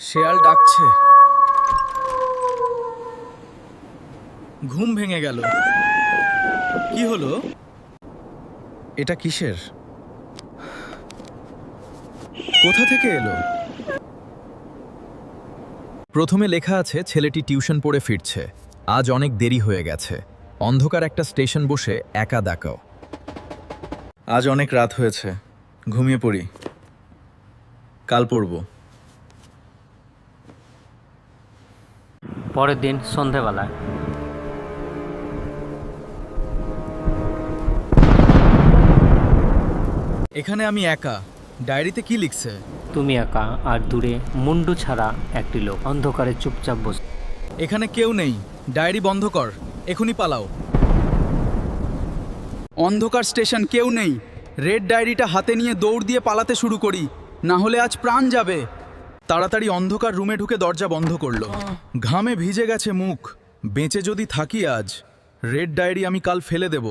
শেয়াল ডাকছে। ঘুম ভেঙে গেল। কি হলো? এটা কিসের? কোথা থেকে এলো? প্রথমে লেখা আছে ছেলেটি টিউশন পড়ে ফিরছে। আজ অনেক দেরি হয়ে গেছে। অন্ধকার একটা স্টেশন বসে একা ডাকাও। আজ অনেক রাত হয়েছে, ঘুমিয়ে পড়ি, কাল পড়ব। পরের দিন সন্ধেবেলা এখানে আমি একা। ডায়েরিতে কি লিখছে? তুমি একা, আর দূরে মুন্ডু ছাড়া একটি লোক অন্ধকারে চুপচাপ বসে। এখানে কেউ নেই। ডায়েরি বন্ধ কর, এখনই পালাও। অন্ধকার স্টেশন, কেউ নেই। রেড ডায়েরিটা হাতে নিয়ে দৌড় দিয়ে পালাতে শুরু করি, না হলে আজ প্রাণ যাবে। তাড়াতাড়ি অন্ধকার রুমে ঢুকে দরজা বন্ধ করলো। ঘামে ভিজে গেছে মুখ। বেঁচে যদি থাকি আজ, রেড ডায়েরি আমি কাল ফেলে দেব।